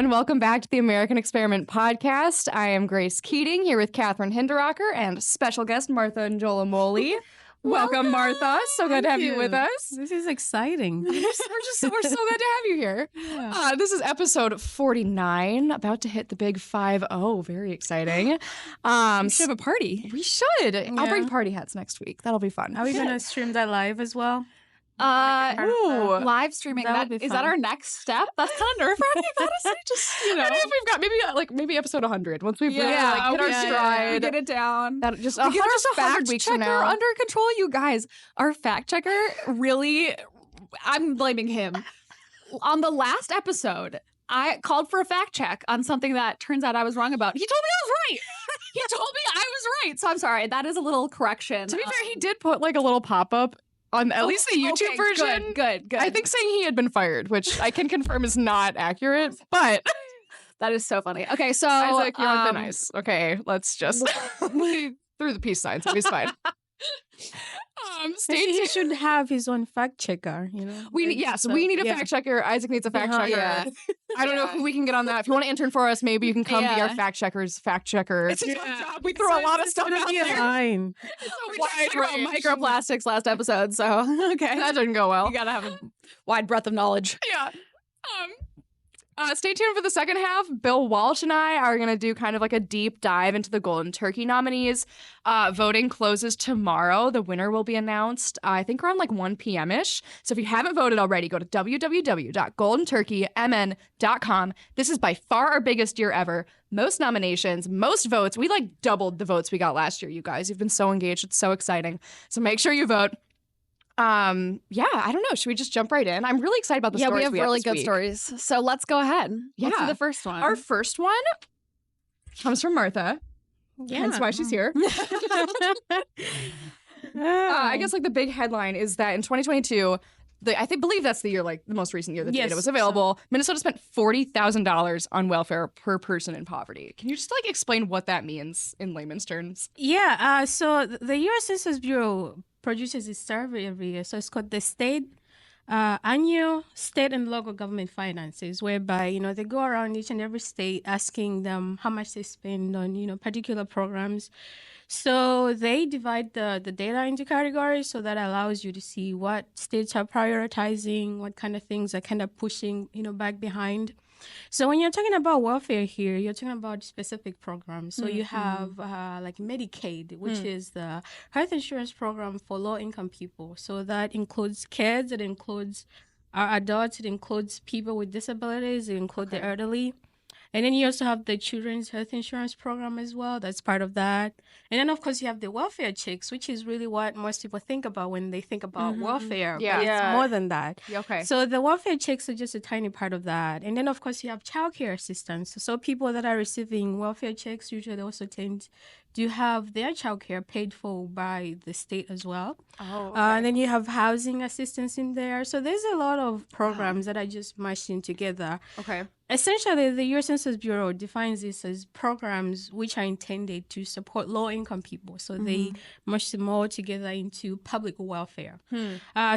everyone. Welcome back to the American Experiment podcast. I am Grace Keating here with Kathryn and special guest Martha Njolomole. Welcome, Martha. So good to have you with us. This is exciting. We're so good to have you here. Yeah. This is episode 49, about to hit the big 50. Very exciting. We should have a party. We should. Yeah. I'll bring party hats next week. That'll be fun. Are we going to stream that live as well? Live streaming. That would be Is fun. that our next step? That's kind of nerve-wracking, honestly. Just, And if we've got maybe episode 100 once we've hit our we stride. get it down. That just We get our 100 fact weeks from checker now. under control, you guys. Our fact checker really, I'm blaming him. On the last episode, I called for a fact check on something that turns out I was wrong about. He told me I was right. He told me I was right. So I'm sorry. That is a little correction. To be fair, he did put like a little pop-up on at least the YouTube version. Good. I think saying he had been fired, which I can confirm is not accurate, but that is so funny. Okay, so Isaac, you're on thin ice. Okay, let's just through the peace signs. It'll be fine. Stay Maybe he tuned. should have his own fact checker, you know? We need a fact checker. Isaac needs a fact checker. Yeah. I don't know who we can get on that. If you want to intern for us, maybe you can come be our fact checker. It's a tough job. We throw a lot of stuff out there. Fine. We talked about microplastics last episode, so okay. That didn't go well. You gotta have a wide breadth of knowledge. Yeah. Stay tuned for the second half. Bill Walsh and I are going to do kind of like a deep dive into the Golden Turkey nominees. Voting closes tomorrow. The winner will be announced, I think, around like 1 p.m.-ish. So if you haven't voted already, go to www.goldenturkeymn.com. This is by far our biggest year ever. Most nominations, most votes. We like doubled the votes we got last year, you guys. You've been so engaged. It's so exciting. So make sure you vote. I don't know. Should we just jump right in? I'm really excited about the stories we have really this good week. stories. So let's go ahead. Let's do Yeah. the first one. Our first one comes from Martha. Hence why she's here. I guess like the big headline is that in 2022, believe that's the year, like the most recent year the data was available. Minnesota spent $40,000 on welfare per person in poverty. Can you just like explain what that means in layman's terms? Yeah, so the U.S. Census Bureau produces a survey every year. So it's called the annual state and local government finances, whereby, you know, they go around each and every state asking them how much they spend on, you know, particular programs. So they divide the data into categories, so that allows you to see what states are prioritizing, what kind of things are kind of pushing, you know, back behind. So when you're talking about welfare here, you're talking about specific programs. So you have like Medicaid, which is the health insurance program for low-income people. So that includes kids, it includes adults, it includes people with disabilities, it includes the elderly. And then you also have the children's health insurance program as well. That's part of that. And then, of course, you have the welfare checks, which is really what most people think about when they think about welfare. Yeah. But it's more than that. Okay. So the welfare checks are just a tiny part of that. And then, of course, you have childcare assistance. So people that are receiving welfare checks usually also tend to have their childcare paid for by the state as well. Oh, okay. And then you have housing assistance in there. So there's a lot of programs that are just mashed in together. Okay. Essentially, the U.S. Census Bureau defines this as programs which are intended to support low-income people. So they mush them all together into public welfare.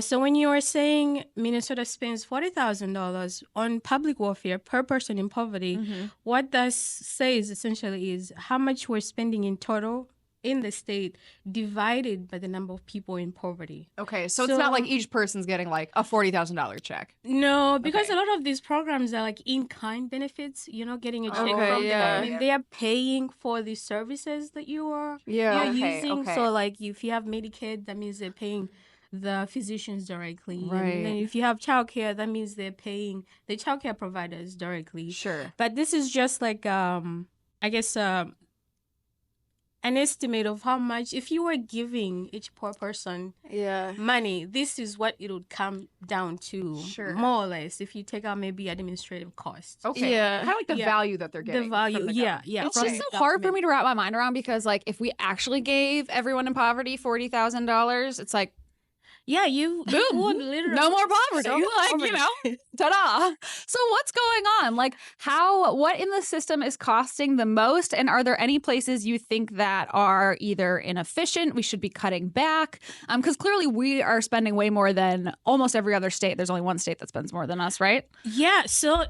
So when you are saying Minnesota spends $40,000 on public welfare per person in poverty, what that says essentially is how much we're spending in total in the state divided by the number of people in poverty. Okay, so it's not like each person's getting like a $40,000 check. No, because a lot of these programs are like in-kind benefits. You're not getting a check from the government. They are paying for the services that you're using. So like if you have Medicaid, that means they're paying the physicians directly. Right. And then if you have childcare, that means they're paying the childcare providers directly. Sure. But this is just like, an estimate of how much, if you were giving each poor person money, this is what it would come down to, more or less, if you take out maybe administrative costs. Okay. Yeah. Kind of like the value that they're getting. The value, from the yeah. It's just so hard for me to wrap my mind around because, like, if we actually gave everyone in poverty $40,000, it's like, yeah, you would literally no more poverty. So Like, you know, Ta-da! So what's going on? Like what in the system is costing the most? And are there any places you think that are either inefficient, we should be cutting back? Because clearly we are spending way more than almost every other state. There's only one state that spends more than us, right? Yeah. So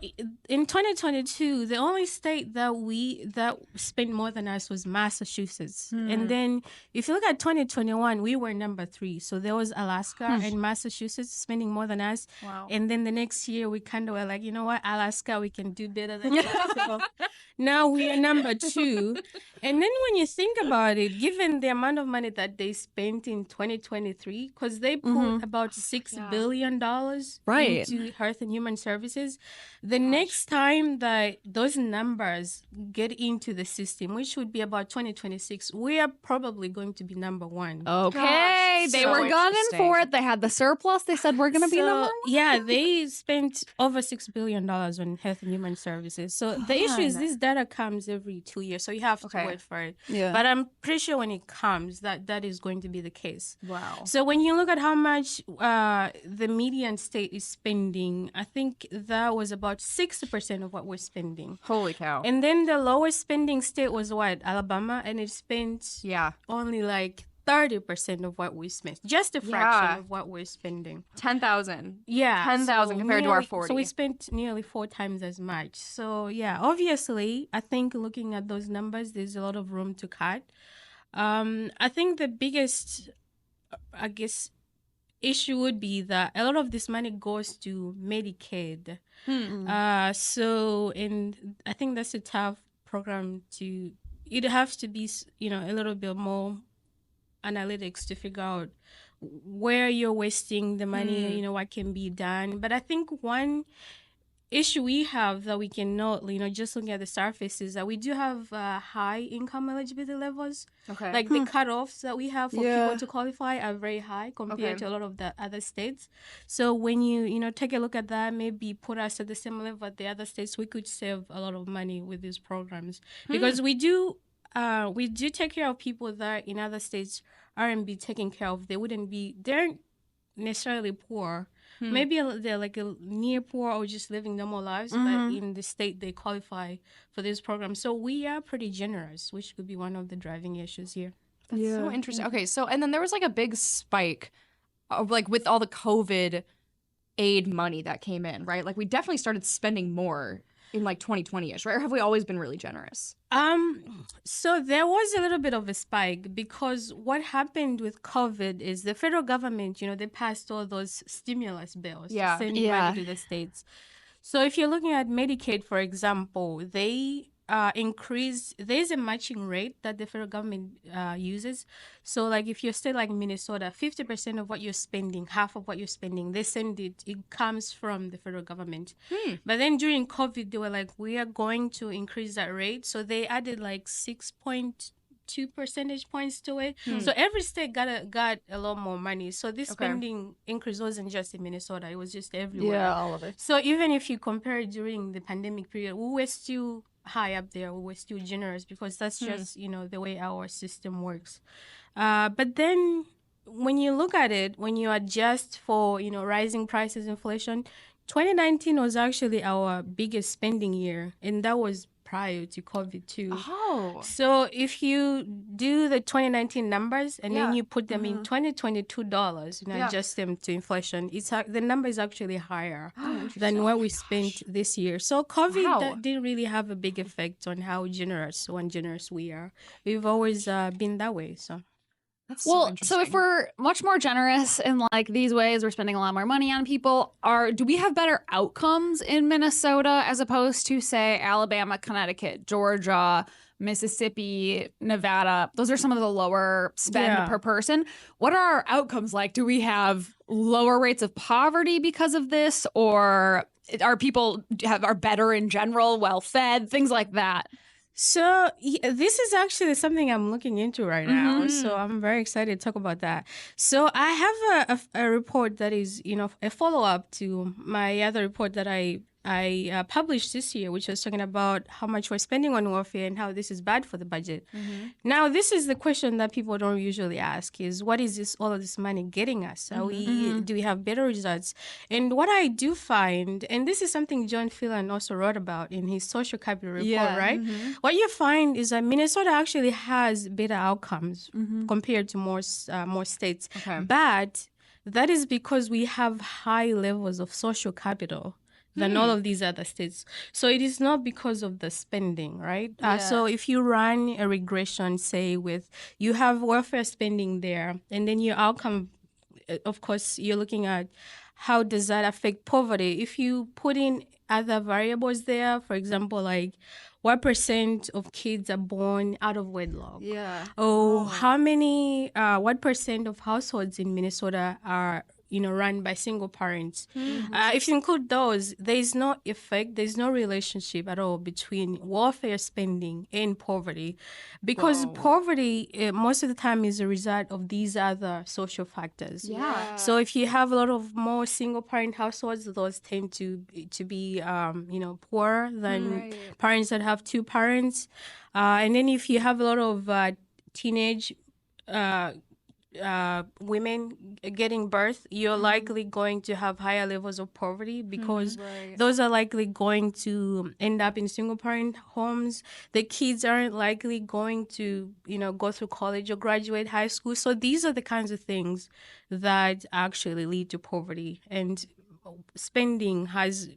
in 2022, the only state that spent more than us was Massachusetts. And then if you look at 2021, we were number 3. So there was Alaska and Massachusetts spending more than us. Wow. And then the next year, we kind of were like, you know what, Alaska, we can do better than that. So now we are number 2. And then when you think about it, given the amount of money that they spent in 2023, because they put about $6 billion into Health and Human Services, the next time that those numbers get into the system, which would be about 2026, we are probably going to be number 1. Okay. They were gunning for it. They had the surplus. They said, we're going to be number 1. Yeah, they spent over $6 billion on Health and Human Services. So the issue is this data comes every 2 years, so you have to wait for it. Yeah. But I'm pretty sure when it comes, that is going to be the case. Wow. So when you look at how much the median state is spending, I think that was about 60% of what we're spending. Holy cow. And then the lowest spending state was what? Alabama, and it spent only like 30% of what we spent, just a fraction of what we're spending. 10,000. Yeah. 10,000 compared to our 40. So we spent nearly 4 times as much. So yeah, obviously, I think looking at those numbers, there's a lot of room to cut. I think the biggest, issue would be that a lot of this money goes to Medicaid. So, and I think that's a tough program it has to be, a little bit more analytics to figure out where you're wasting the money, what can be done. But I think one issue we have that we can note, just looking at the surface, is that we do have high income eligibility levels. Okay. Like the cutoffs that we have for people to qualify are very high compared to a lot of the other states. So when you take a look at that, maybe put us at the same level as the other states, we could save a lot of money with these programs. Because we do take care of people that in other states aren't be taken care of. They're necessarily poor. Maybe they're like a near poor or just living normal lives, but in the state they qualify for this program. So we are pretty generous, which could be one of the driving issues here. That's so interesting. Okay, so and then there was like a big spike, like with all the COVID aid money that came in, right? Like we definitely started spending more in like 2020-ish, right? Or have we always been really generous? So there was a little bit of a spike because what happened with COVID is the federal government, they passed all those stimulus bills to send money to the states. So if you're looking at Medicaid, for example, they there's a matching rate that the federal government uses. So like if you're a state like Minnesota, 50% of what you're spending, half of what you're spending, they send it comes from the federal government. But then during COVID, they were like, we are going to increase that rate. So they added like 6.2 percentage points to it. So every state got a lot more money. So this spending increase wasn't just in Minnesota, it was just everywhere. Yeah, all of it. So even if you compare it during the pandemic period, we were still high up there. We were still generous because that's just, the way our system works. But then when you look at it, when you adjust for, rising prices, inflation, 2019 was actually our biggest spending year. And that was prior to COVID too. Oh. So if you do the 2019 numbers and then you put them in 2022 dollars, adjust them to inflation, the number is actually higher than what we spent this year. So COVID that didn't really have a big effect on how generous we are. We've always been that way. So. That's so if we're much more generous in like these ways, we're spending a lot more money on people. Do we have better outcomes in Minnesota as opposed to, say, Alabama, Connecticut, Georgia, Mississippi, Nevada? Those are some of the lower spend per person. What are our outcomes like? Do we have lower rates of poverty because of this, or are people are better in general, well fed, things like that? So this is actually something I'm looking into right now. So I'm very excited to talk about that. So I have a report that is, a follow-up to my other report that I I published this year, which was talking about how much we're spending on welfare and how this is bad for the budget. Now, this is the question that people don't usually ask: is what is this all of this money getting us? Do we have better results? And what I do find, and this is something John Phelan also wrote about in his social capital report, right? What you find is that Minnesota actually has better outcomes compared to more states, but that is because we have high levels of social capital than all of these other states. So it is not because of the spending, right? So if you run a regression, say with you have welfare spending there, and then your outcome, of course, you're looking at how does that affect poverty. If you put in other variables there, for example, like what % of kids are born out of wedlock? How many, what % of households in Minnesota are, run by single parents? If you include those, there's no effect, there's no relationship at all between welfare spending and poverty, because poverty most of the time is a result of these other social factors. So if you have a lot of more single parent households, those tend to be poorer than parents that have two parents. And then if you have a lot of teenage women getting birth, you're likely going to have higher levels of poverty, because those are likely going to end up in single parent homes. The kids aren't likely going to, go through college or graduate high school. So these are the kinds of things that actually lead to poverty, and spending has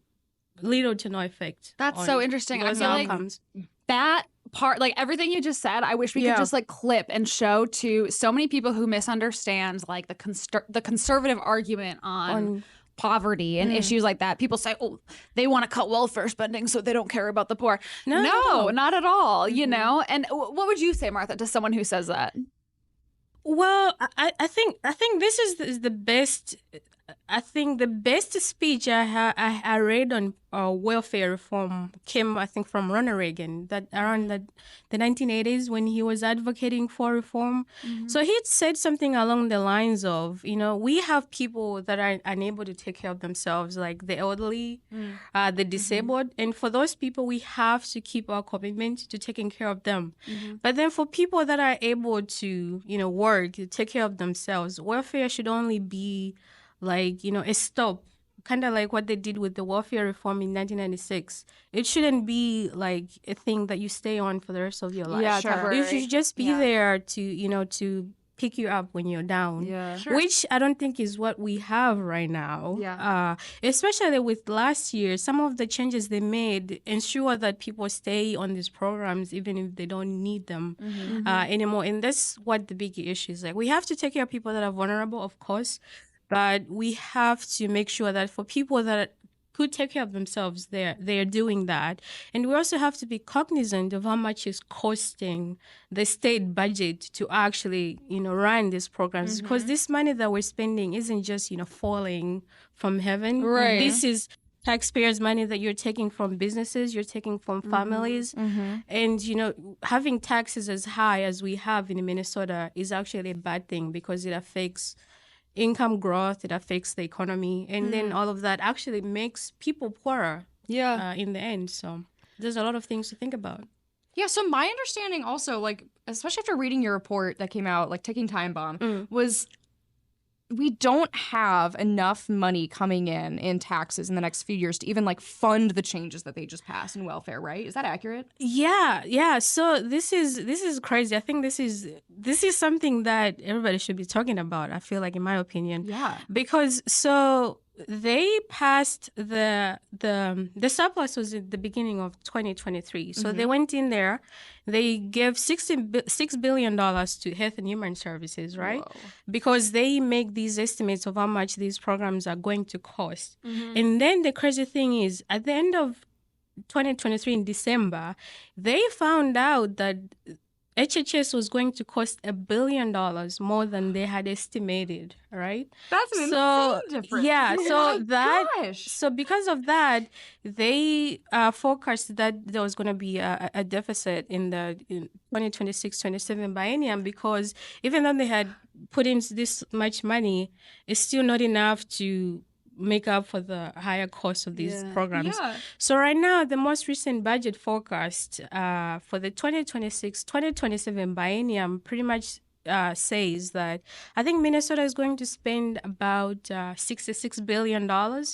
little to no effect. That's so interesting. I feel outcomes. Like that part, like everything you just said, I wish we could just like clip and show to so many people who misunderstand like the conservative argument on poverty and issues like that. People say, oh, they want to cut welfare spending so they don't care about the poor. No, not at all, And what would you say, Martha, to someone who says that? Well, I think this is the best. I think the best speech I read on welfare reform came, I think, from Ronald Reagan, that around the 1980s when he was advocating for reform. So he said something along the lines of, we have people that are unable to take care of themselves, like the elderly, the disabled. And for those people, we have to keep our commitment to taking care of them. But then for people that are able to, work, to take care of themselves, welfare should only be like, a stop, kind of like what they did with the welfare reform in 1996. It shouldn't be like a thing that you stay on for the rest of your life. Yeah, You should just be there to, to pick you up when you're down, which I don't think is what we have right now. Especially with last year, some of the changes they made ensure that people stay on these programs even if they don't need them anymore. And that's what the big issue is. Like, we have to take care of people that are vulnerable, of course, but we have to make sure that for people that could take care of themselves, they're doing that. And we also have to be cognizant of how much it's costing the state budget to actually, run these programs. Because this money that we're spending isn't just, falling from heaven. Right. This is taxpayers' money that you're taking from businesses, you're taking from families. And, having taxes as high as we have in Minnesota is actually a bad thing, because it affects income growth, it affects the economy, and then all of that actually makes people poorer in the end. So there's a lot of things to think about. Yeah, so my understanding also, like, especially after reading your report that came out, like Ticking Time Bomb, was we don't have enough money coming in taxes in the next few years to even like fund the changes that they just passed in welfare, right? Is that accurate? Yeah. So this is crazy. I think this is something that everybody should be talking about, I feel like, in my opinion. Yeah. Because so they passed the surplus was at the beginning of 2023. So they went in there, they gave $6 billion to Health and Human Services, right? Whoa. Because they make these estimates of how much these programs are going to cost. And then the crazy thing is, at the end of 2023 in December, they found out that HHS was going to cost $1 billion more than they had estimated, right? That's an insane difference. Yeah, Oh my gosh. so because of that, they forecast that there was going to be a deficit in the 2026-27 biennium, because even though they had put in this much money, it's still not enough to make up for the higher cost of these programs. Yeah. So right now, the most recent budget forecast for the 2026-2027 biennium pretty much says that I think Minnesota is going to spend about $66 billion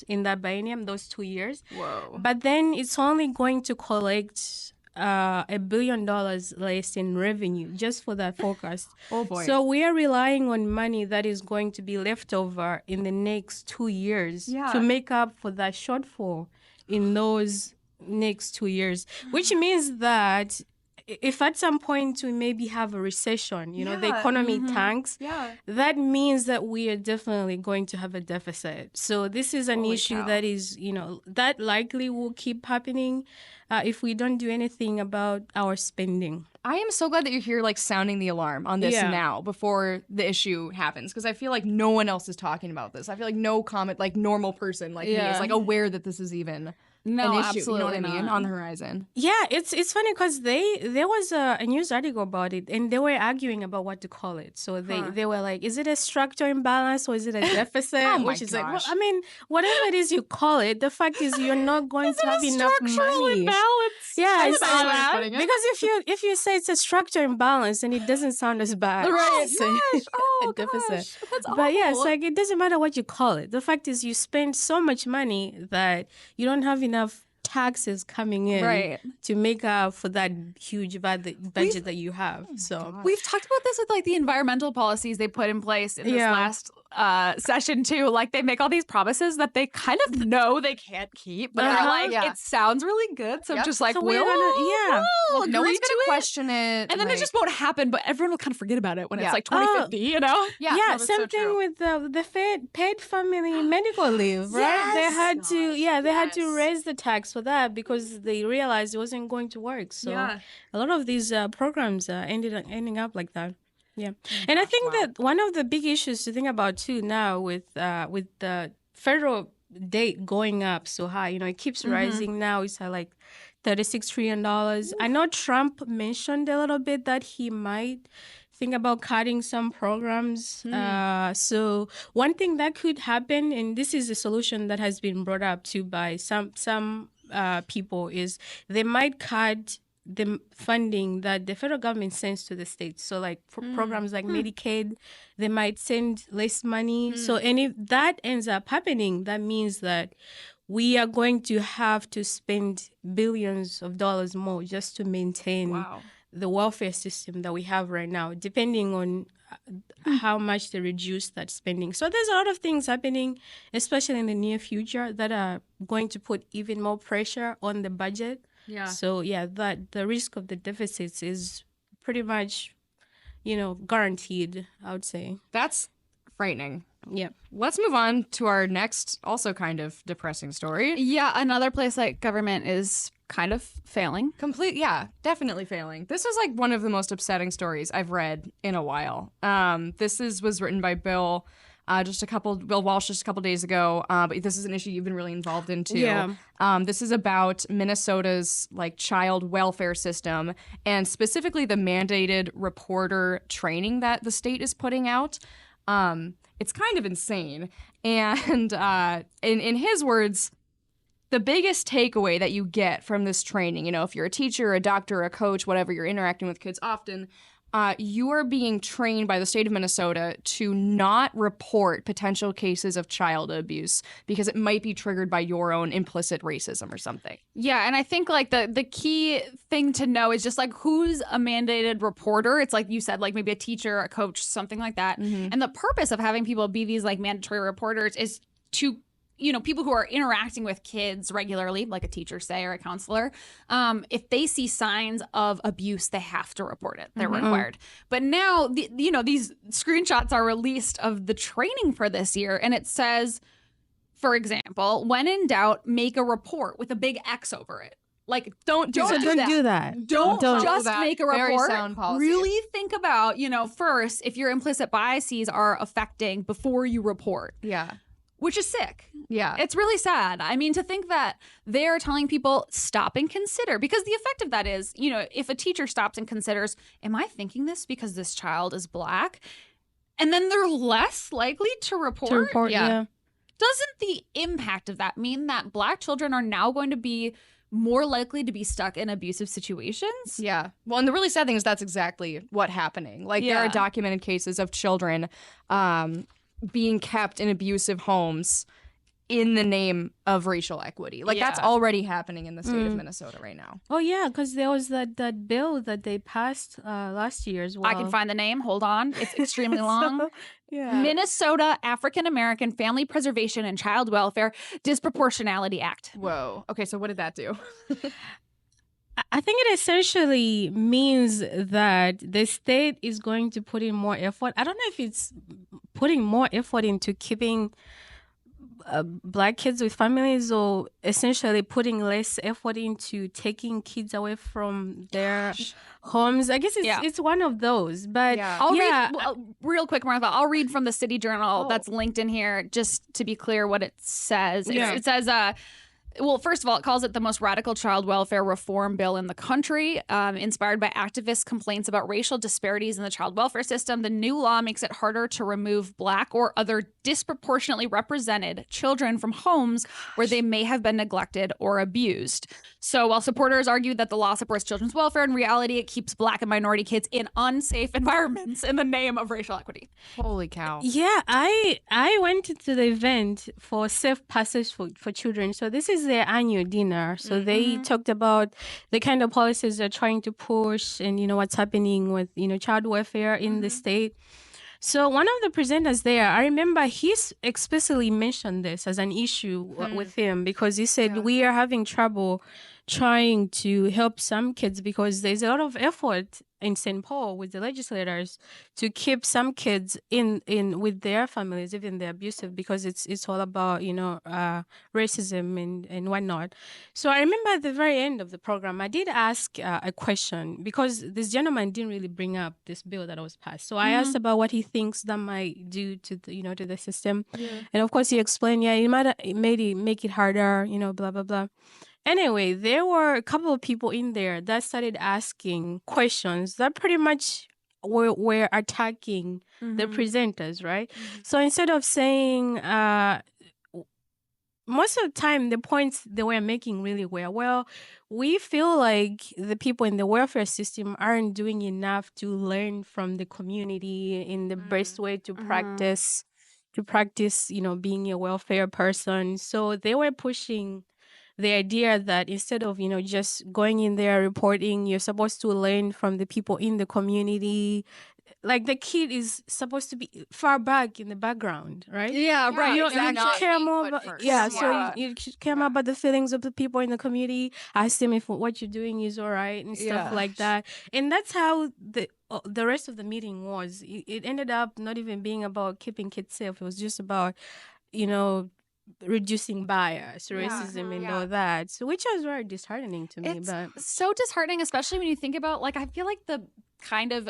in that biennium, those 2 years. Whoa. But then it's only going to collect $1 billion less in revenue just for that forecast. Oh boy. So we are relying on money that is going to be left over in the next 2 years to make up for that shortfall in those next 2 years, which means that if at some point we maybe have a recession, you know, the economy tanks, that means that we are definitely going to have a deficit. So this is an issue that is, you know, that likely will keep happening if we don't do anything about our spending. I am so glad that you're here, like, sounding the alarm on this now before the issue happens, because I feel like no one else is talking about this. I feel like no normal person like me is, like, aware that this is even an issue. Absolutely You know what I mean? not. On the horizon. Yeah, it's funny because there was a news article about it, and they were arguing about what to call it. So they were like, is it a structural imbalance or is it a deficit? Oh my Which is like, well, gosh. I mean, whatever it is you call it, the fact is you're not going to have enough money. Imbalance. Yeah, I it's saw that. because if you say it's a structural imbalance, then it doesn't sound as bad. Right. So, a deficit. Gosh, that's But yeah, it's awful. like it doesn't matter what you call it. The fact is you spend so much money that you don't have enough taxes coming in to make up for that huge budget that you have. So We've talked about this with like the environmental policies they put in place in this last session too. Like they make all these promises that they kind of know they can't keep, but they're like, it sounds really good. So just like, So we'll No agree one's to gonna it. question it. And then it just won't happen, but everyone will kind of forget about it when it's like Oh. 2050, you know? yeah, no, that's same so thing true. with the paid family medical leave, right? They had to raise the tax for that because they realized it wasn't going to work. So a lot of these programs ending up like that. Yeah, and I think that one of the big issues to think about too now with the federal debt going up so high, you know, it keeps rising now. It's at like $36 trillion. I know Trump mentioned a little bit that he might think about cutting some programs. So one thing that could happen, and this is a solution that has been brought up too by some people, is they might cut the funding that the federal government sends to the states. So like programs like Medicaid, they might send less money. So and if that ends up happening, that means that we are going to have to spend billions of dollars more just to maintain the welfare system that we have right now, depending on how much they reduce that spending. So there's a lot of things happening, especially in the near future, that are going to put even more pressure on the budget. Yeah. So that the risk of the deficits is pretty much, you know, guaranteed, I would say. That's frightening. Yeah. Let's move on to our next, also kind of depressing story. Yeah, another place like government is kind of failing. Definitely failing. This was like one of the most upsetting stories I've read in a while. This was written by Bill Walsh just a couple days ago. But this is an issue you've been really involved in too. Yeah. This is about Minnesota's like child welfare system and specifically the mandated reporter training that the state is putting out. It's kind of insane. And in his words, the biggest takeaway that you get from this training, you know, if you're a teacher, a doctor, a coach, whatever, you're interacting with kids often, you are being trained by the state of Minnesota to not report potential cases of child abuse because it might be triggered by your own implicit racism or something. Yeah, and I think like the key thing to know is just like who's a mandated reporter. It's like you said, like maybe a teacher, a coach, something like that. And the purpose of having people be these like mandatory reporters is to, you know, people who are interacting with kids regularly, like a teacher, say, or a counselor, if they see signs of abuse, they have to report it. They're required. But now, these screenshots are released of the training for this year, and it says, for example, when in doubt, make a report with a big X over it. Like, don't do that. Don't just make a Very report. sound policy. Really think about, first, if your implicit biases are affecting before you report. Yeah. Which is sick. Yeah. It's really sad. I mean, to think that they're telling people stop and consider, because the effect of that is, if a teacher stops and considers, am I thinking this because this child is Black? And then they're less likely to report. Yeah. doesn't the impact of that mean that Black children are now going to be more likely to be stuck in abusive situations? Yeah. Well, and the really sad thing is that's exactly what's happening. Like, there are documented cases of children being kept in abusive homes in the name of racial equity. Like, that's already happening in the state of Minnesota right now. Oh, yeah, because there was that bill that they passed last year as well. I can find the name. Hold on. It's extremely long. Yeah. Minnesota African American Family Preservation and Child Welfare Disproportionality Act. Whoa. Okay, so what did that do? I think it essentially means that the state is going to put in more effort. I don't know if it's putting more effort into keeping Black kids with families, or essentially putting less effort into taking kids away from their homes. I guess it's one of those. But I'll read real quick, Martha. I'll read from the City Journal that's linked in here, just to be clear what it says. It says, well, first of all, it calls it the most radical child welfare reform bill in the country. Inspired by activists' complaints about racial disparities in the child welfare system, the new law makes it harder to remove Black or other disproportionately represented children from homes where they may have been neglected or abused. So while supporters argue that the law supports children's welfare, in reality, it keeps Black and minority kids in unsafe environments in the name of racial equity. Holy cow. Yeah, I went to the event for Safe Passage for Children. So this is their annual dinner. So they talked about the kind of policies they're trying to push and, what's happening with, child welfare in the state. So one of the presenters there, I remember he explicitly mentioned this as an issue with him, because he said we are having trouble trying to help some kids because there's a lot of effort in St. Paul with the legislators to keep some kids in with their families, even they're abusive, because it's all about racism and whatnot. So I remember at the very end of the program, I did ask a question, because this gentleman didn't really bring up this bill that was passed. So I asked about what he thinks that might do to the, to the system, and of course he explained, it might make it harder, blah blah blah. Anyway, there were a couple of people in there that started asking questions that pretty much were attacking the presenters, right? So instead of saying, most of the time, the points they were making really were, well, we feel like the people in the welfare system aren't doing enough to learn from the community in the best way to practice, being a welfare person. So they were pushing the idea that instead of, just going in there reporting, you're supposed to learn from the people in the community. Like, the kid is supposed to be far back in the background, right? Yeah, right. You Exactly. care more about, so you care more about the feelings of the people in the community. Ask them if what you're doing is all right and stuff like that. And that's how the rest of the meeting was. It ended up not even being about keeping kids safe. It was just about, reducing bias, racism, and all that. So, which was very disheartening to me. It's but so disheartening, especially when you think about, I feel like the kind of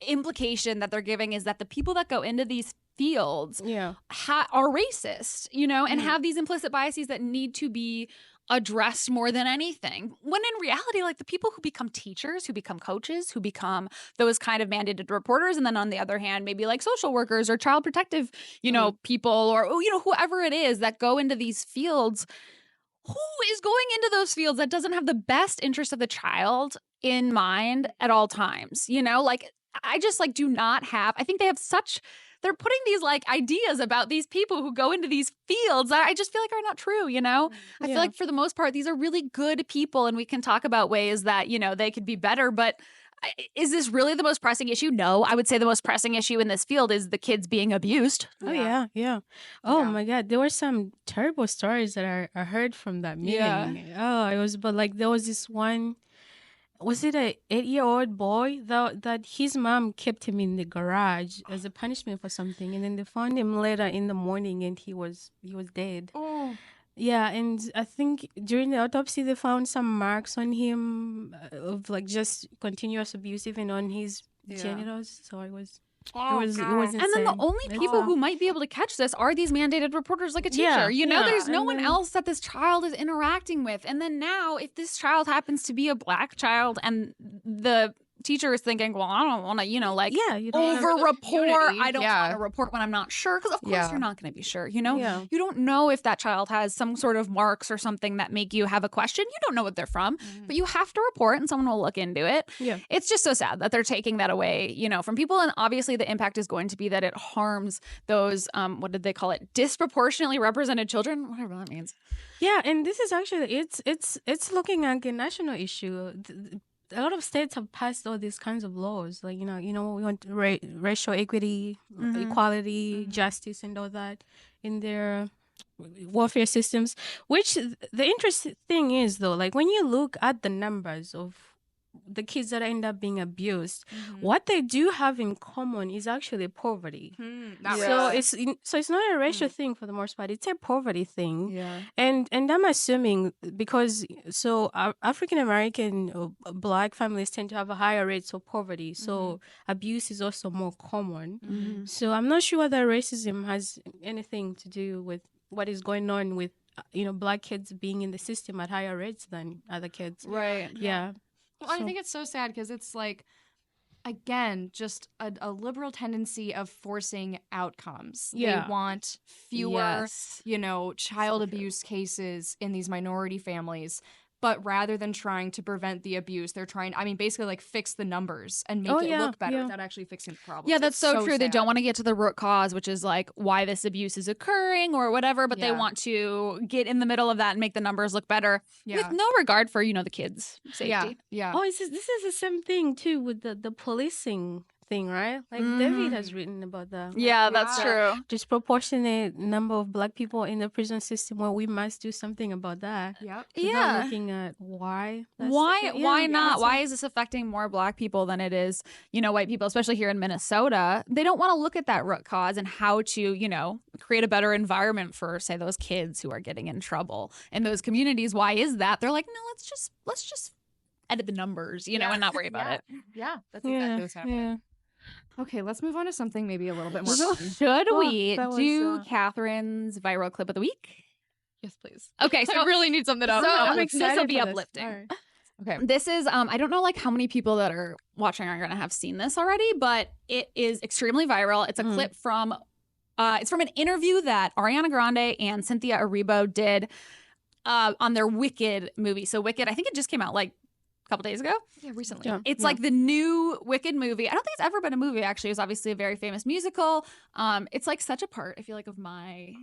implication that they're giving is that the people that go into these fields are racist, and have these implicit biases that need to be addressed more than anything. When in reality, the people who become teachers, who become coaches, who become those kind of mandated reporters, and then on the other hand, maybe social workers or child protective, people, or, whoever it is that go into these fields, who is going into those fields that doesn't have the best interest of the child in mind at all times? I just do not have, I think they have they're putting these ideas about these people who go into these fields that I just feel are not true, I feel like for the most part, these are really good people, and we can talk about ways that, they could be better, but is this really the most pressing issue? No, I would say the most pressing issue in this field is the kids being abused. Oh, yeah. Oh, my God. There were some terrible stories that I heard from that meeting. Yeah. Oh, it was, but there was this one. Was it a 8-year-old boy that his mom kept him in the garage as a punishment for something, and then they found him later in the morning and he was dead. Oh. Yeah, and I think during the autopsy they found some marks on him of just continuous abuse even on his genitals. So it was. It was insane. And then the only people who might be able to catch this are these mandated reporters, like a teacher. There's no one else that this child is interacting with. And then now, if this child happens to be a Black child and the teacher is thinking, well, I don't want to, you don't over-report. unity. I don't Yeah. want to report when I'm not sure, because of course Yeah. you're not going to be sure. Yeah. You don't know if that child has some sort of marks or something that make you have a question. You don't know what they're from, but you have to report, and someone will look into it. Yeah. It's just so sad that they're taking that away, from people, and obviously the impact is going to be that it harms those, what did they call it, disproportionately represented children, whatever that means. Yeah, and this is actually it's looking like a national issue. A lot of states have passed all these kinds of laws, like we want racial equity, equality, justice, and all that in their welfare systems. Which the interesting thing is, though, like when you look at the numbers of the kids that end up being abused, what they do have in common is actually poverty. It's not a racial thing for the most part. It's a poverty thing. Yeah. And I'm assuming because African American Black families tend to have a higher rates of poverty, so abuse is also more common. So I'm not sure that racism has anything to do with what is going on with Black kids being in the system at higher rates than other kids. Right. Yeah. Well, I think it's so sad because it's like, again, just a liberal tendency of forcing outcomes. Yeah. They want fewer, Yes. child abuse cases in these minority families. But rather than trying to prevent the abuse, they're trying, basically like fix the numbers and make it look better without actually fixing the problem. Yeah, that's so true. They sad. don't want to get to the root cause, which is like why this abuse is occurring or whatever, but they want to get in the middle of that and make the numbers look better with no regard for, the kids' safety. Yeah. Oh, this is the same thing too with the policing thing, right? Like David has written about that. Yeah, that's true. Disproportionate number of Black people in the prison system. Well, we must do something about that. Yep. Without looking at why. Why not? Why is this affecting more Black people than it is, white people, especially here in Minnesota? They don't want to look at that root cause and how to, create a better environment for, say, those kids who are getting in trouble in those communities. Why is that? They're like, no, let's just edit the numbers, and not worry about it. Yeah, that's exactly what's happening. Yeah. Okay, let's move on to something maybe a little bit more fun. Should we that was, do Kathryn's viral clip of the week? Yes, please. Okay, so I really need something else. I'm this will excited be for this. uplifting. All right. Okay. This is I don't know how many people that are watching are going to have seen this already, but it is extremely viral. It's a clip from it's from an interview that Ariana Grande and Cynthia Erivo did on their Wicked movie. So Wicked, I think it just came out like couple days ago. Yeah, recently. Yeah. It's like the new Wicked movie. I don't think it's ever been a movie, actually. It was obviously a very famous musical. It's like such a part, I feel like, of my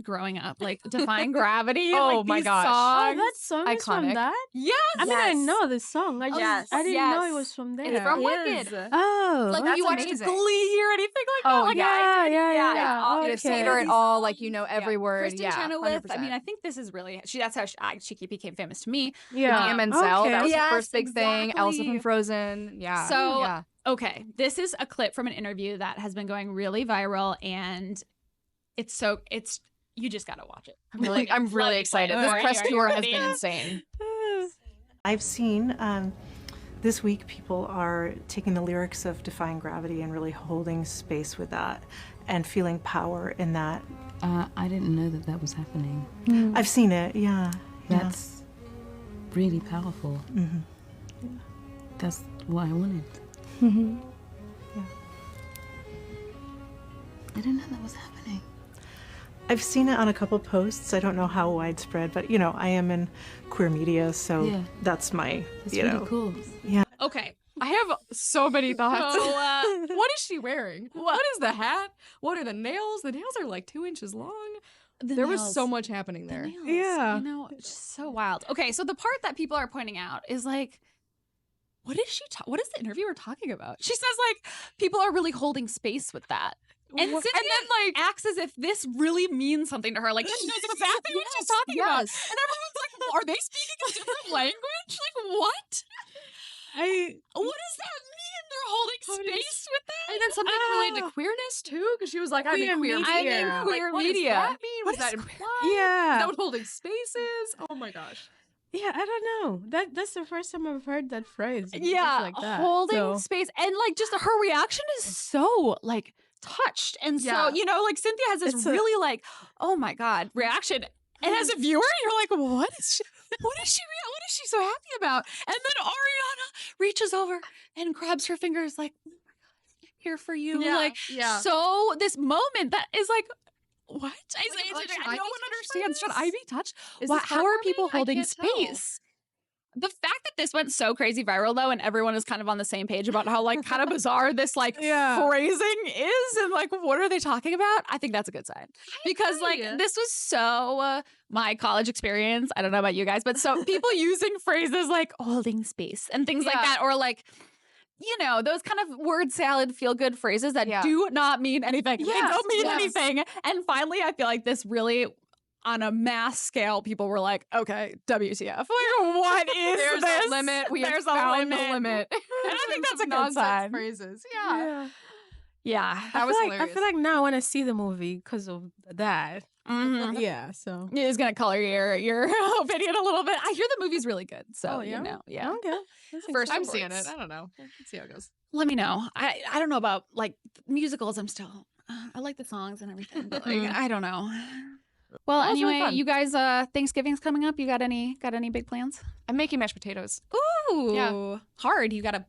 growing up, like Defying Gravity. Oh like, my these gosh. songs. That song is from Iconic. that? Yes. I mean, I know the song. I didn't know it was from there. It's from Wicked. Oh, Like, that's you watched amazing. Glee or anything like that. Oh, Like, yeah. You Okay. say it in all, like, every word. Kristen Yeah, Chenoweth. 100%. I mean, I think this is really that's how she became famous to me. Yeah. Mia Menzel, Okay. that was Yes, the first big thing. exactly. Elsa from Frozen. Yeah. So- yeah. Okay, this is a clip from an interview that has been going really viral, and it's you just gotta watch it. I'm really excited. This Alright, press are you tour has ready? been insane. I've seen this week people are taking the lyrics of Defying Gravity and really holding space with that and feeling power in that. I didn't know that was happening. I've seen it, yeah. That's really powerful. That's what I wanted. I didn't know that was happening. I've seen it on a couple posts. I don't know how widespread, but I am in queer media, so Yeah. that's my, That's really cool. Okay, I have so many thoughts. so What is she wearing? What is the hat? What are the nails? The nails are like 2 inches long. There was so much happening there. Yeah. It's just so wild. Okay, so the part that people are pointing out is like, what is what is the interviewer talking about? She says like people are really holding space with that. And Cynthia then, like, acts as if this really means something to her. Like she knows exactly what she's talking about. And everyone's like, well, are they speaking a different language? Like what? What does that mean? They're holding space with that? And then something related to queerness too, because she was like, I'm in queer media. media. I'm in queer What media. does that mean? What does that imply? Is Yeah. that what holding space is? Oh my gosh. Yeah, I don't know. That's the first time I've heard that phrase. Just Yeah, like that. holding So- space. And like just her reaction is so like touched. And so, Yeah. like Cynthia has this It's really like, oh my God, reaction. And as a viewer, you're like, what is she? What is she so happy about? And then Ariana reaches over and grabs her fingers like, oh my God, I'm here for you. So this moment that is like, what? No one understands. Should I be touched? How are people holding space? The fact that this went so crazy viral though, and everyone is kind of on the same page about how like kind of bizarre this phrasing is, and like what are they talking about? I think that's a good sign because this was so my college experience. I don't know about you guys, but so people using phrases like holding space and things like that, or like, you know, those kind of word salad feel good phrases that do not mean anything. They don't mean anything. And finally, I feel like this really, on a mass scale, people were like, okay, WTF. Like, what is There's this? a limit. There's a limit. The limit. And I think that's a good sign. Phrases. Yeah. That was I hilarious. feel like now I want to see the movie because of that. Mhm. Yeah, so. It is going to color your opinion a little bit. I hear the movie's really good. So, yeah? you know, Okay. First I'm reports. seeing it. I don't know. Let's see how it goes. Let me know. I don't know about like musicals. I'm still, I like the songs and everything, but like, I don't know. Well, That was really anyway, fun. you guys, Thanksgiving's coming up. You got any big plans? I'm making mashed potatoes. Ooh, Yeah. hard. You got to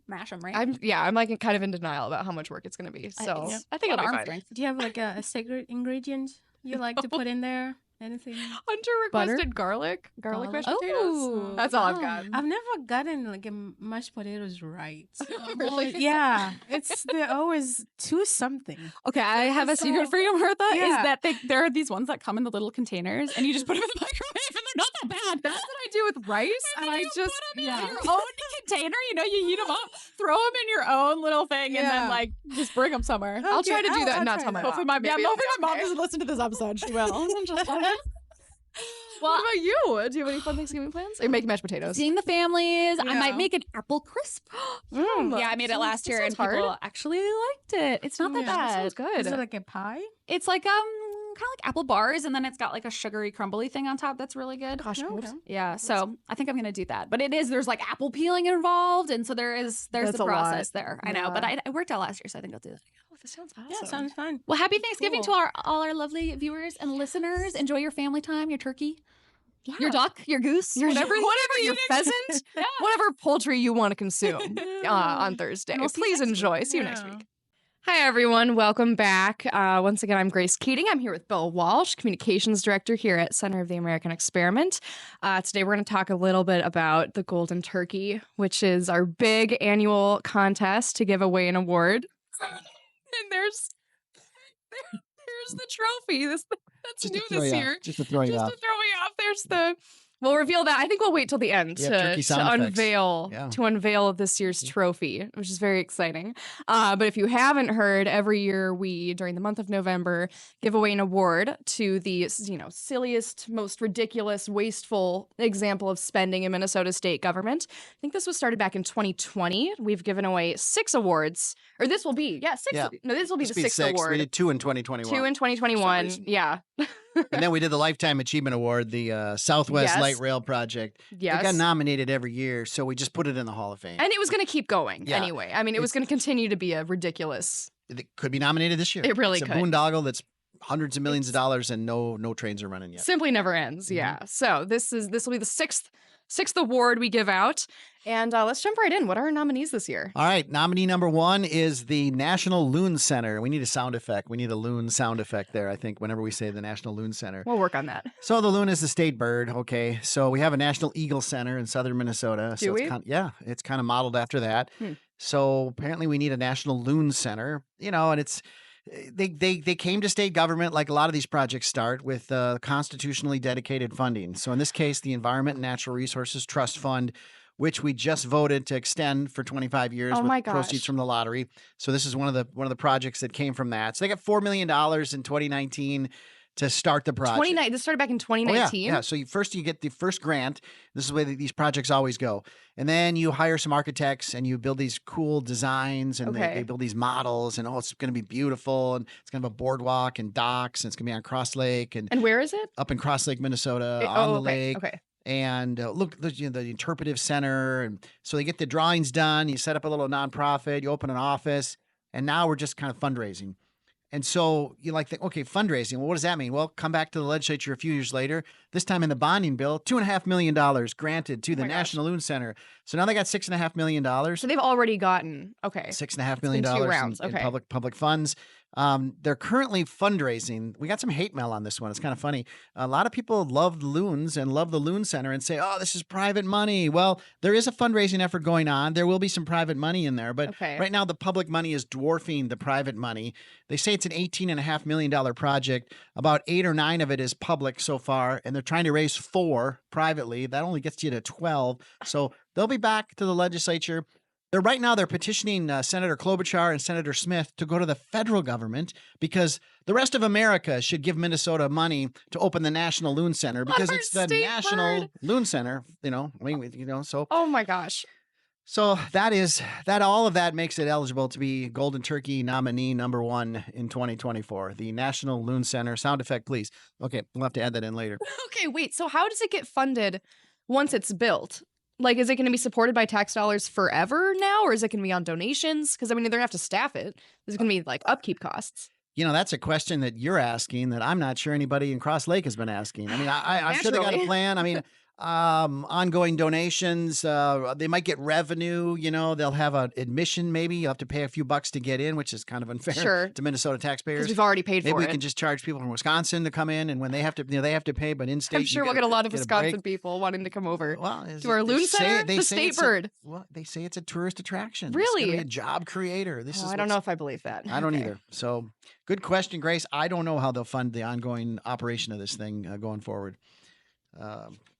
mash them, right? I'm like kind of in denial about how much work it's going to be. So I think it'll be fine. Do you have like a secret ingredient you like to put in there? Anything? Hunter requested garlic mashed potatoes. Oh. That's all I've got. I've never gotten like mashed potatoes right. Really? Yeah, they're always too something. Okay, I have a secret So- for you, Martha. Is Yeah. that there are these ones that come in the little containers, and you just put them in the microwave, and they're not that bad. That's what I do with rice, and I just in your own container. You know, you heat them up, throw them in your own little thing, and then Yeah. like just bring them somewhere. I'll try to do that and not try tell my that. mom. Hopefully my Maybe hopefully it'll be my mom okay. doesn't listen to this episode. She will. I'm just like, What about you? Do you have any fun Thanksgiving plans? Are you making mashed potatoes? seeing the families. I might Yeah. make an apple crisp. Yeah, I made it last year, and sounds hard. people actually liked it. It's not that Yeah. bad. Sounds good. Is it like a pie? It's like kind of like apple bars, and then it's got like a sugary crumbly thing on top. That's really good. Gosh, Okay. whoops. Yeah, so I think I'm gonna do that. But there's like apple peeling involved, and so there's That's the a lot. process there. I know, but Yeah. I worked out last year, so I think I'll do that. Oh, this sounds awesome. Yeah, sounds fun. Well, happy Thanksgiving Cool. to all our lovely viewers and listeners. Enjoy your family time, your turkey, your duck, your goose, whatever your pheasant, Yeah. whatever poultry you want to consume on Thursday. And we'll see you Please next enjoy. See you next Yeah. week. Hi, everyone. Welcome back. Once again, I'm Grace Keating. I'm here with Bill Walsh, Communications Director here at Center of the American Experiment. Today, we're going to talk a little bit about the Golden Turkey, which is our big annual contest to give away an award. And there's the trophy. That's Just new to throw this you year. off. Just to throw you Just off. to throw me off. There's the. We'll reveal that. I think we'll wait till the end Yeah, to turkey sound effects. unveil this year's trophy, which is very exciting. But if you haven't heard, every year we, during the month of November, give away an award to the silliest, most ridiculous, wasteful example of spending in Minnesota state government. I think this was started back in 2020. We've given away 6 awards, or this will be 6. Yeah. No, this will be This the be 6th 6. award. We did 2 in 2021. 2 in 2021. reason. Yeah. And then we did the Lifetime Achievement Award, the Southwest Yes. Light Rail Project. Yes. It got nominated every year, so we just put it in the Hall of Fame. And it was going to keep going Yeah. anyway. I mean, it was going to continue to be a ridiculous. It could be nominated this year. It really it's could. a boondoggle that's hundreds of millions of dollars, and no trains are running yet. Simply never ends. Mm-hmm. Yeah. So this will be the sixth award we give out, and let's jump right in. What are our nominees this year? All right, nominee number 1 is the National Loon Center. We need a sound effect. We need a loon sound effect there, I think, whenever we say the National Loon Center. We'll work on that. So the loon is the state bird, okay? So we have a National Eagle Center in southern Minnesota. Do so we? It's kind of modeled after that. Hmm. So apparently we need a National Loon Center, and it's they came to state government like a lot of these projects start with constitutionally dedicated funding. So in this case, the Environment and Natural Resources Trust Fund, which we just voted to extend for 25 years Oh with my proceeds gosh. from the lottery. So this is one of the projects that came from that. So they got $4 million in 2019 to start the project. This started back in Oh, yeah, 2019. yeah. So you get the first grant. This is the way that these projects always go. And then you hire some architects and you build these cool designs and Okay. they build these models and it's going to be beautiful and it's going to have a boardwalk and docks and it's going to be on Cross Lake and And where is it? up in Cross Lake, Minnesota It- on the okay. lake. Okay. And look, the interpretive center. And so they get the drawings done. You set up a little nonprofit, you open an office, and now we're just kind of fundraising. And so you like think, okay, fundraising. Well, what does that mean? Well, come back to the legislature a few years later. This time in the bonding bill, $2.5 million granted to the National Loon Center. So now they got $6.5 million. So they've already gotten $6.5 been million 2 rounds. in public funds. They're currently fundraising. We got some hate mail on this one. It's kind of funny. A lot of people love loons and love the Loon Center and say, oh, this is private money. Well, there is a fundraising effort going on. There will be some private money in there. But right now, the public money is dwarfing the private money. They say it's an $18.5 million project. About 8 or 9 of it is public so far. And they're trying to raise 4 privately. That only gets you to 12. So they'll be back to the legislature. Right now, they're petitioning Senator Klobuchar and Senator Smith to go to the federal government because the rest of America should give Minnesota money to open the National Loon Center because it's the National Loon Center, so. Oh my gosh. So all of that makes it eligible to be Golden Turkey nominee number 1 in 2024, the National Loon Center. Sound effect, please. Okay, we'll have to add that in later. Okay, wait. So how does it get funded once it's built? Like, is it going to be supported by tax dollars forever now, or is it going to be on donations? Because, I mean, they're going to have to staff it. There's going to be, like, upkeep costs. That's a question that you're asking that I'm not sure anybody in Cross Lake has been asking. I mean, I'm sure they got a plan. I mean, ongoing donations, they might get revenue, they'll have an admission maybe. You'll have to pay a few bucks to get in, which is kind of unfair to Minnesota taxpayers. Because we've already paid for it. Maybe we can just charge people from Wisconsin to come in, and when they have to, they have to pay, but in state. I'm sure we'll get a lot of Wisconsin people wanting to come over to our Loon Center, the state bird. Well, they say it's a tourist attraction. Really? It's gonna be a job creator. I don't know if I believe that. I don't either. So good question, Grace. I don't know how they'll fund the ongoing operation of this thing going forward.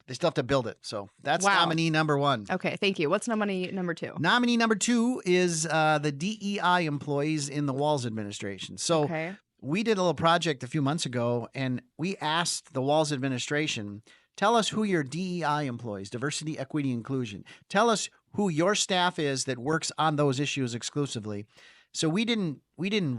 They still have to build it. So that's nominee number 1. Okay, thank you. What's nominee number 2? Nominee number 2 is the DEI employees in the Walz administration. So we did a little project a few months ago, and we asked the Walz administration, tell us who your DEI employees, diversity, equity, inclusion. Tell us who your staff is that works on those issues exclusively. So we didn't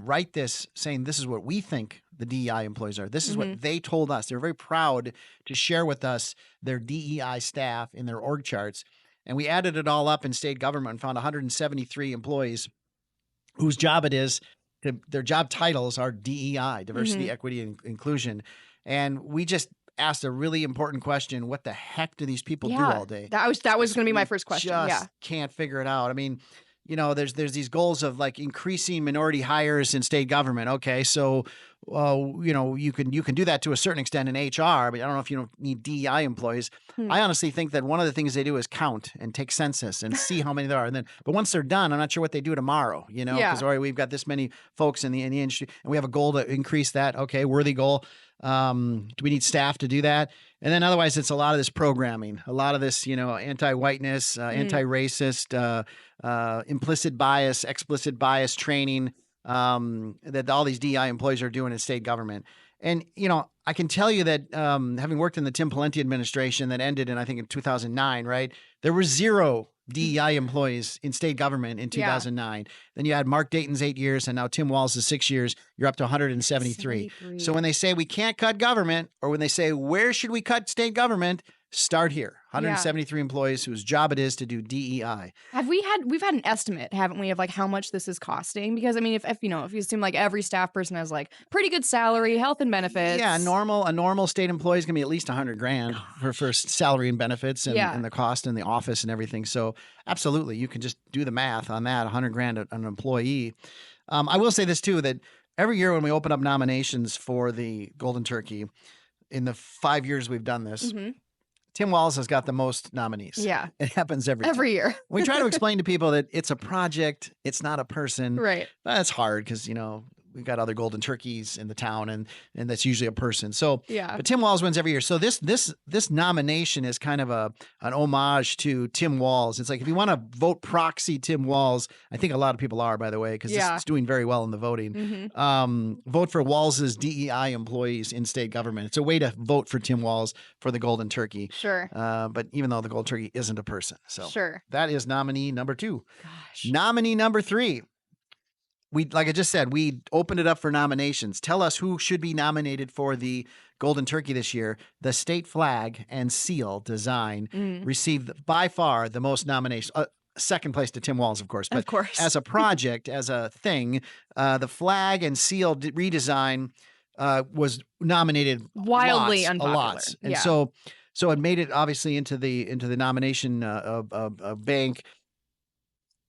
write this saying this is what we think the DEI employees are. This is what they told us. They're very proud to share with us their DEI staff in their org charts. And we added it all up in state government and found 173 employees whose job it is. Their job titles are DEI, diversity, equity, and inclusion. And we just asked a really important question. What the heck do these people do all day? That was going to be my first question. Can't figure it out. I mean, there's these goals of like increasing minority hires in state government. Okay, so you can do that to a certain extent in HR, but I don't know if you don't need DEI employees. I honestly think that one of the things they do is count and take census and see how many there are. And but once they're done, I'm not sure what they do tomorrow. Because we've got this many folks in the industry, and we have a goal to increase that. Okay, worthy goal. Do we need staff to do that? And then otherwise, it's a lot of this programming, a lot of this, anti-whiteness, anti-racist, implicit bias, explicit bias training that all these DEI employees are doing in state government. And, I can tell you that having worked in the Tim Pawlenty administration that ended in 2009, right? There were 0 DEI employees in state government in 2009. Then you had Mark Dayton's 8 years, and now Tim Walz's 6 years. You're up to 173. So when they say we can't cut government, or when they say where should we cut state government, start here. 173 employees whose job it is to do DEI. We've had an estimate, haven't we, of like how much this is costing? Because I mean, if you assume like every staff person has like pretty good salary, health and benefits. Yeah, a normal state employee is gonna be at least $100,000 for salary and benefits and the cost and the office and everything. So absolutely, you can just do the math on that. $100,000 an employee. I will say this too, that every year when we open up nominations for the Golden Turkey, in the 5 years we've done this. Tim Walz has got the most nominees. Yeah. It happens every year. We try to explain to people that it's a project, it's not a person. Right. That's hard because, we've got other golden turkeys in the town and that's usually a person. So, but Tim Walz wins every year. So this nomination is kind of an homage to Tim Walz. It's like, if you want to vote proxy Tim Walz, I think a lot of people are, by the way, because it's doing very well in the voting. Vote for Walz's DEI employees in state government. It's a way to vote for Tim Walz for the golden turkey. Sure. But even though the golden turkey isn't a person. So that is nominee number 2. Gosh. Nominee number 3. Like I just said, we opened it up for nominations. Tell us who should be nominated for the Golden Turkey this year. The state flag and seal design received by far the most nominations. second place to Tim Walz, of course. But Of course. as a project, as a thing, the flag and seal redesign was nominated Wildly a unpopular. lot. And Yeah. so it made it obviously into the nomination bank.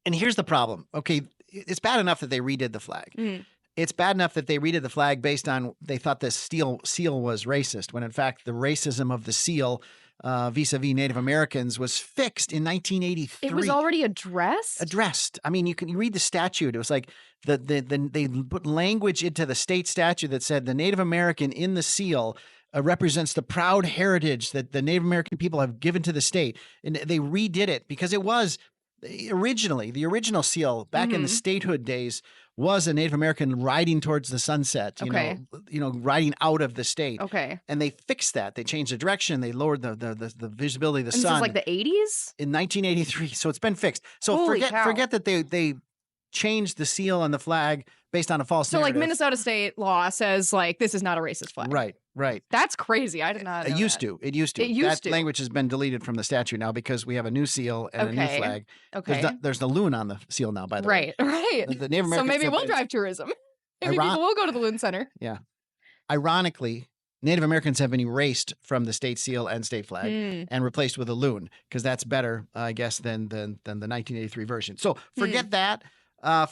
And here's the problem. Okay, it's bad enough that they redid the flag. Mhm. It's bad enough that they redid the flag based on they thought the seal was racist, when in fact the racism of the seal vis-a-vis Native Americans was fixed in 1983. It was already addressed? I mean, you read the statute. It was like they put language into the state statute that said the Native American in the seal represents the proud heritage that the Native American people have given to the state. And they redid it because it was originally, the original seal back in the statehood days was a Native American riding towards the sunset, you know, riding out of the state. Okay. And they fixed that. They changed the direction. They lowered the visibility of the And sun. this is like the 80s? In 1983. So it's been fixed. So Holy cow. forget that they changed the seal and the flag based on a false So like narrative. Minnesota state law says like this is not a racist flag. Right. That's crazy. I did not know It used that. to. It used to. It used that to. language has been deleted from the statute now because we have a new seal and a new Okay. flag. Okay. There's the loon on the seal now, by the way. Right. The Native So Americans maybe have we'll been- drive tourism. Maybe Iron- people will go to the Loon Center. Ironically, Native Americans have been erased from the state seal and state flag and replaced with a loon because that's better, I guess, than the 1983 version. So forget that.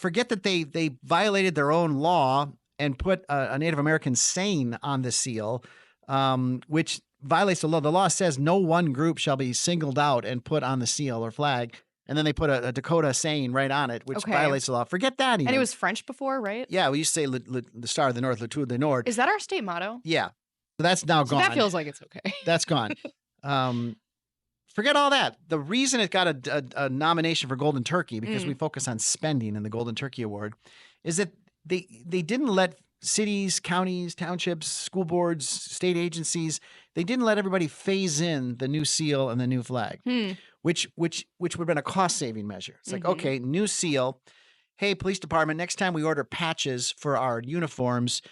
Forget that they violated their own law and put a Native American saying on the seal, which violates the law. The law says no one group shall be singled out and put on the seal or flag. And then they put a Dakota saying right on it, which Okay. violates the law. Forget that even. And it was French before, right? Yeah, we used to say the Star of the North, Le Tour du Nord. Is that our state motto? Yeah. So that's now So gone. that feels like it's okay. That's gone. Forget all that. The reason it got a nomination for Golden Turkey, because we focus on spending in the Golden Turkey Award, is that they didn't let cities, counties, townships, school boards, state agencies, they didn't let everybody phase in the new seal and the new flag, which would have been a cost-saving measure. It's like, okay, new seal. Hey, police department, next time we order patches for our uniforms,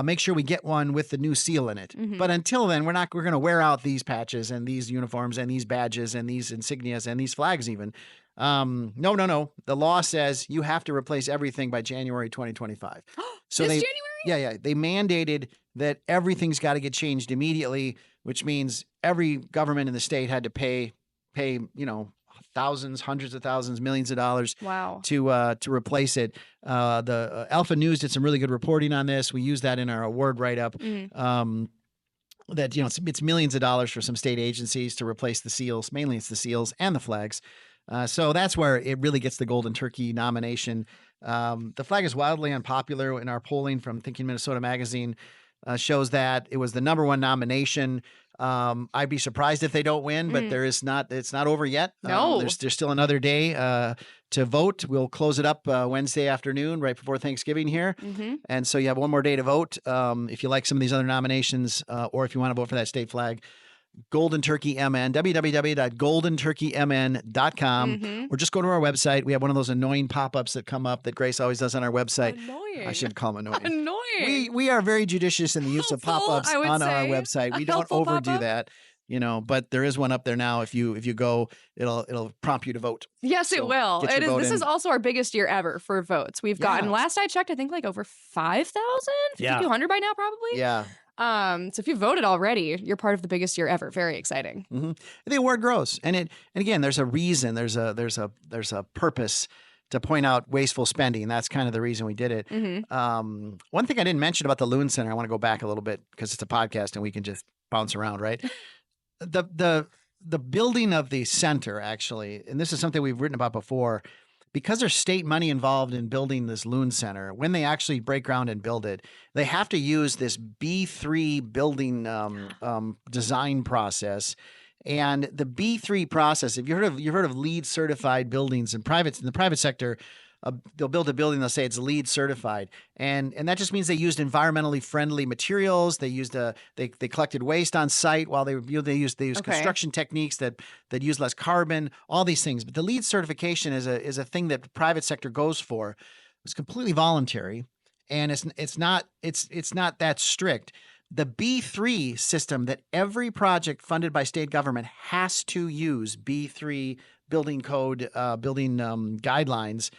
make sure we get one with the new seal in it. But until then, we're going to wear out these patches and these uniforms and these badges and these insignias and these flags even. No. The law says you have to replace everything by January 2025. So This January? Yeah. They mandated that everything's got to get changed immediately, which means every government in the state had to pay, thousands, hundreds of thousands, millions of dollars Wow. to replace it. The Alpha News did some really good reporting on this. We use that in our award write-up. That it's millions of dollars for some state agencies to replace the seals. Mainly, it's the seals and the flags. So that's where it really gets the Golden Turkey nomination. The flag is wildly unpopular in our polling from Thinking Minnesota magazine. Shows that it was the number one nomination. I'd be surprised if they don't win, but it's not over yet. No. There's still another day to vote. We'll close it up Wednesday afternoon, right before Thanksgiving here. And so you have one more day to vote. If you like some of these other nominations, or if you want to vote for that state flag, Golden Turkey MN, www.goldenturkeymn.com, or just go to our website. We have one of those annoying pop-ups that come up that Grace always does on our website. Annoying. I should call them annoying. Annoying. We are very judicious in the use of Helpful, pop-ups I would on our say. website. We A don't helpful overdo pop-up. that, but there is one up there now. If you go, it'll prompt you to vote. Yes, So it will. get your vote This in. is also our biggest year ever for votes. We've gotten, last I checked, I think like over 5,000, 5,200 by now probably. Yeah. So if you voted already, you're part of the biggest year ever. Very exciting. The award grows, and again, there's a reason. There's a purpose to point out wasteful spending. That's kind of the reason we did it. One thing I didn't mention about the Loon Center, I want to go back a little bit because it's a podcast and we can just bounce around, right? The building of the center, actually, and this is something we've written about before, because there's state money involved in building this Loon Center, when they actually break ground and build it, they have to use this B3 building design process. And the B3 process, if you've heard of LEED certified buildings in the private sector, they'll build a building, they'll say it's LEED certified. And that just means they used environmentally friendly materials. They used they collected waste on site while they used construction techniques that use less carbon, all these things. But the LEED certification is a thing that the private sector goes for. It's completely voluntary, and it's not that strict. The B3 system that every project funded by state government has to use B3 building code, building guidelines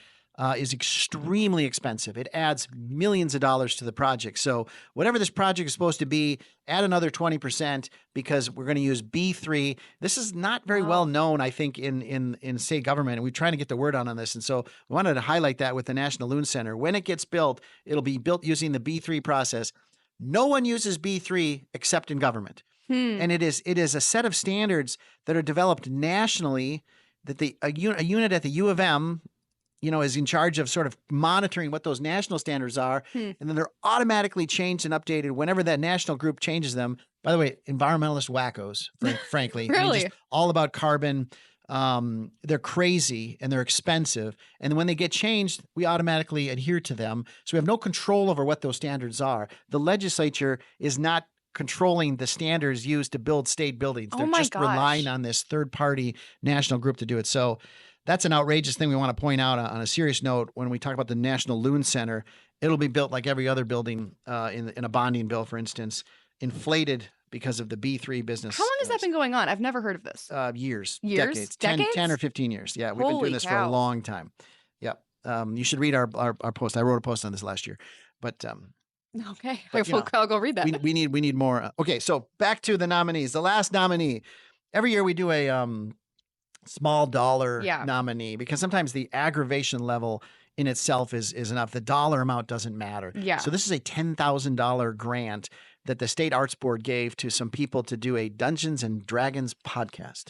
is extremely expensive. It adds millions of dollars to the project. So whatever this project is supposed to be, add another 20% because we're going to use B3. This is not very well known, I think, in state government. And we're trying to get the word out on this. And so we wanted to highlight that with the National Loon Center. When it gets built, it'll be built using the B3 process. No one uses B3 except in government. And it is a set of standards that are developed nationally that a unit at the U of M, is in charge of sort of monitoring what those national standards are. And then they're automatically changed and updated whenever that national group changes them. By the way, environmentalist wackos, frankly. Really? I mean, just all about carbon. They're crazy and they're expensive. And when they get changed, we automatically adhere to them. So we have no control over what those standards are. The legislature is not controlling the standards used to build state buildings. They're just relying on this third-party national group to do it. So that's an outrageous thing we want to point out on a serious note. When we talk about the National Loon Center, it'll be built like every other building in a bonding bill, for instance, inflated because of the B3 business. How long has that been going on? I've never heard of this. Years? Decades? 10 or 15 years. Yeah, we've been doing this for a long time. Yep. You should read our post. I wrote a post on this last year. But okay, but, I'll go read that. We need more. Okay, so back to the nominees. The last nominee. Every year we do a small dollar nominee because sometimes the aggravation level in itself is enough. The dollar amount doesn't matter. Yeah. So this is a $10,000 grant that the State Arts Board gave to some people to do a Dungeons and Dragons podcast.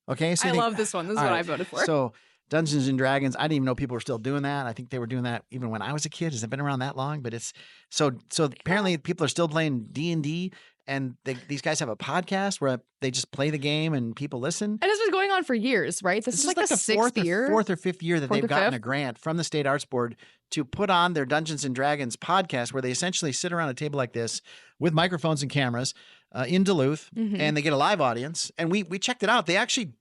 Okay, so I love this one. This is what I voted for. So Dungeons and Dragons, I didn't even know people were still doing that. I think they were doing that even when I was a kid. Has it been around that long? But it's so apparently people are still playing D&D. And these guys have a podcast where they just play the game and people listen. And it's been going on for years, right? This is like the fourth or fifth year that they've gotten a grant from the State Arts Board to put on their Dungeons and Dragons podcast, where they essentially sit around a table like this with microphones and cameras in Duluth, and they get a live audience. And we checked it out. They actually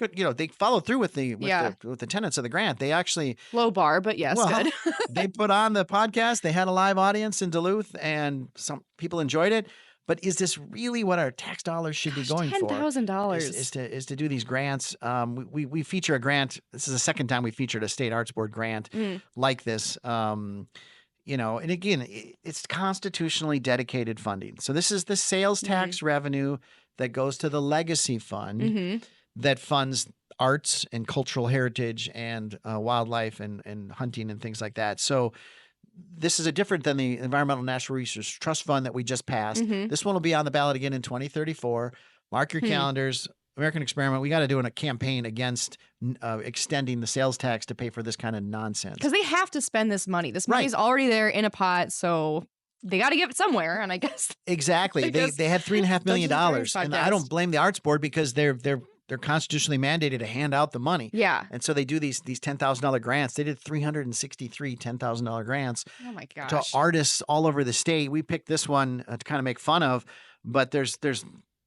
they followed through with the tenets of the grant. They actually low bar, but yes, good. They put on the podcast. They had a live audience in Duluth, and some people enjoyed it. But is this really what our tax dollars should be going for? $10,000 is to do these grants. We feature a grant. This is the second time we featured a State Arts Board grant like this. And again, it's constitutionally dedicated funding. So this is the sales tax revenue that goes to the legacy fund that funds arts and cultural heritage and wildlife and hunting and things like that. So this is different than the Environmental Natural Resources Trust Fund that we just passed. This one will be on the ballot again in 2034. Mark your calendars. American Experiment. We got to do a campaign against extending the sales tax to pay for this kind of nonsense. Because they have to spend this money. This money is already there in a pot, so they got to give it somewhere. And I guess exactly. They had $3.5 million, and I don't blame the Arts Board because they're constitutionally mandated to hand out the money. Yeah. And so they do these $10,000 grants. They did 363 $10,000 grants to artists all over the state. We picked this one to kind of make fun of, but there's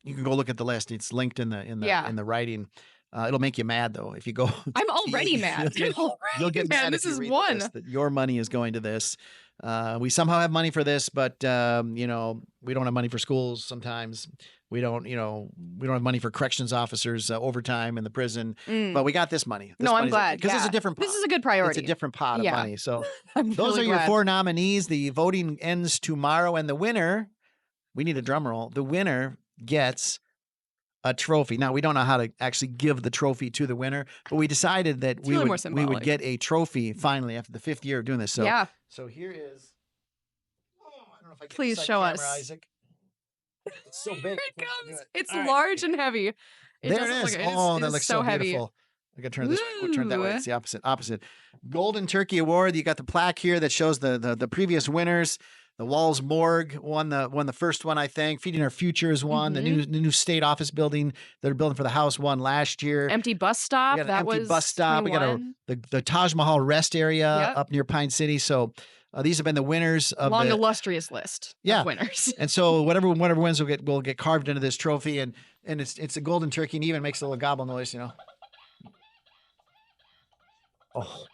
you can go look at the list. It's linked in the writing. It'll make you mad though if you go. I'm already mad. You'll get mad. This is one that your money is going to this. We somehow have money for this, but we don't have money for schools sometimes. We don't have money for corrections officers overtime in the prison, but we got this money. I'm glad because it's a different pot. This is a good priority. It's a different pot of money. So those really are your glad. 4 nominees. The voting ends tomorrow, and the winner, we need a drum roll. The winner gets a trophy. Now, we don't know how to actually give the trophy to the winner, but we decided that we would get a trophy finally after the 5th year of doing this. So So here is. I don't know if I can Please show us, Isaac. It's so big. Here it comes. It's large and heavy. There it is. That looks so heavy. beautiful. I got to turn it this way. We'll turn it that way. It's the opposite. Golden Turkey Award. You got the plaque here that shows the previous winners. The Walls Morgue won the first one, I think. Feeding Our Future is one. The new state office building they're building for the House won last year. Empty bus stop. We got an empty bus stop. 21. We got the Taj Mahal rest area up near Pine City. So these have been the winners of long illustrious list of winners. And so whatever wins will get carved into this trophy, and it's a golden turkey, and even makes a little gobble noise, Oh.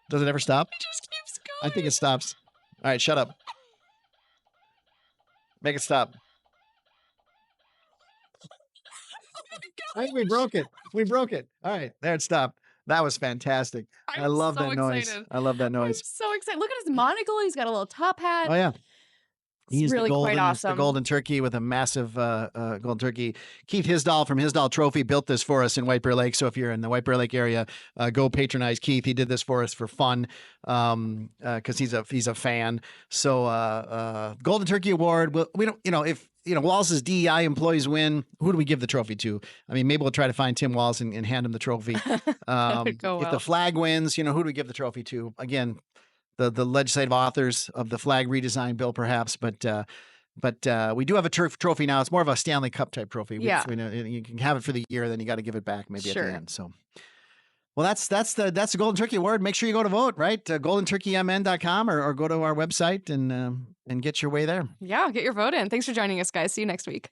Does it ever stop? It just keeps going. I think it stops. All right, shut up. Make it stop. Oh my Right, we broke it. We broke it. All right, there it stopped. That was fantastic. I I'm love so that noise. excited. I love that I'm noise. so excited. Look at his monocle. He's got a little top hat. Oh yeah. It's really quite It's the awesome. golden turkey with a massive golden turkey. Keith Hisdahl from Hisdahl Trophy built this for us in White Bear Lake. So if you're in the White Bear Lake area, go patronize Keith. He did this for us for fun because he's a fan. So Golden Turkey Award. We don't, if Wallace's DEI employees win, who do we give the trophy to? I mean, maybe we'll try to find Tim Wallace and hand him the trophy. If the flag wins, who do we give the trophy to? Again, the legislative authors of the flag redesign bill, perhaps, but we do have a trophy now. It's more of a Stanley Cup type trophy. Yeah. You can have it for the year, then you got to give it back maybe Sure. at the end. So, well, that's the Golden Turkey Award. Make sure you go to vote, right? GoldenTurkeyMN.com or go to our website and get your way there. Yeah, get your vote in. Thanks for joining us, guys. See you next week.